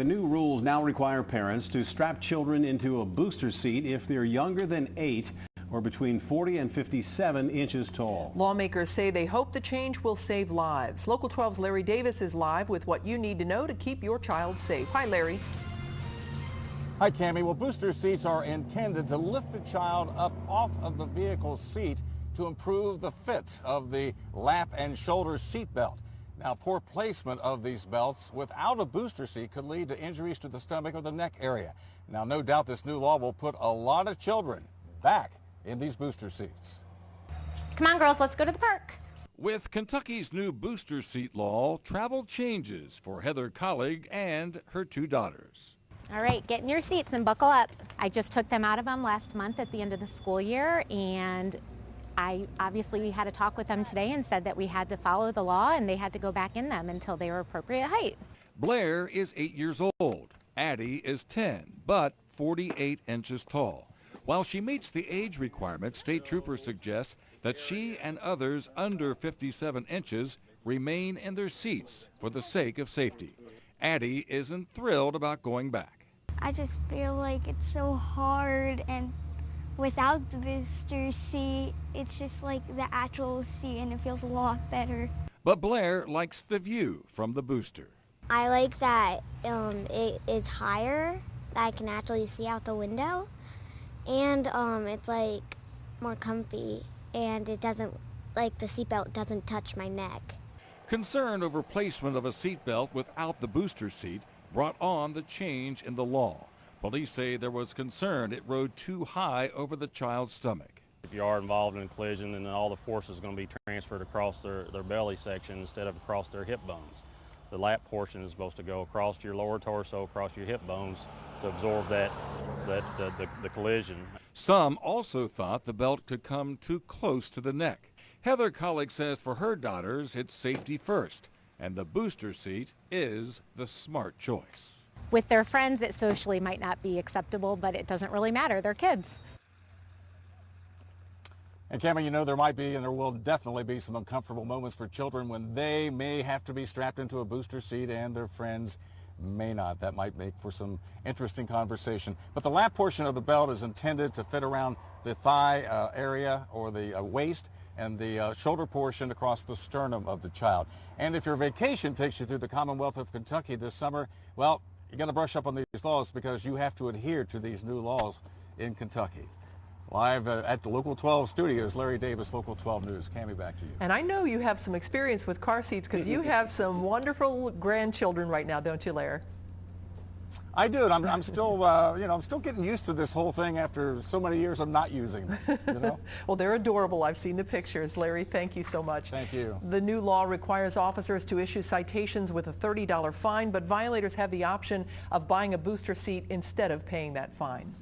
The new rules now require parents to strap children into a booster seat if they're younger than 8 or between 40 and 57 inches tall. Lawmakers say they hope the change will save lives. Local 12's Larry Davis is live with what you need to know to keep your child safe. Hi, Larry. Hi, Cammie. Well, booster seats are intended to lift the child up off of the vehicle's seat to improve the fit of the lap and shoulder seat belt. Now, poor placement of these belts without a booster seat could lead to injuries to the stomach or the neck area. Now, no doubt this new law will put a lot of children back in these booster seats. Come on, girls, let's go to the park. With Kentucky's new booster seat law, travel changes for Heather Collig and her 2 daughters. All right, get in your seats and buckle up. I just took them out of them last month at the end of the school year, and we had a talk with them today and said that we had to follow the law and they had to go back in them until they were appropriate height. Blair is 8 years old. Addie is 10, but 48 inches tall. While she meets the age requirement, state troopers suggest that she and others under 57 inches remain in their seats for the sake of safety. Addie isn't thrilled about going back. I just feel like it's so hard, and without the booster seat, it's just like the actual seat and it feels a lot better. But Blair likes the view from the booster. I like that it is higher, that I can actually see out the window, and it's like more comfy, and it doesn't, like the seatbelt doesn't touch my neck. Concern over placement of a seatbelt without the booster seat brought on the change in the law. Police say there was concern it rode too high over the child's stomach. If you are involved in a collision, then all the force is going to be transferred across their belly section instead of across their hip bones. The lap portion is supposed to go across your lower torso, across your hip bones to absorb the collision. Some also thought the belt could come too close to the neck. Heather Collig says for her daughters, it's safety first, and the booster seat is the smart choice. With their friends, it socially might not be acceptable, but it doesn't really matter. They're kids. And Cameron, you know, there might be and there will definitely be some uncomfortable moments for children when they may have to be strapped into a booster seat and their friends may not. That might make for some interesting conversation. But the lap portion of the belt is intended to fit around the thigh area or the waist, and the shoulder portion across the sternum of the child. And if your vacation takes you through the Commonwealth of Kentucky this summer, well, you got to brush up on these laws because you have to adhere to these new laws in Kentucky. Live at the Local 12 studios, Larry Davis, Local 12 News. Cammie, back to you. And I know you have some experience with car seats because you have some wonderful grandchildren right now, don't you, Larry? I do, and I'm still, I'm still getting used to this whole thing after so many years of not using them, you know? Well, they're adorable. I've seen the pictures. Larry, thank you so much. Thank you. The new law requires officers to issue citations with a $30 fine, but violators have the option of buying a booster seat instead of paying that fine.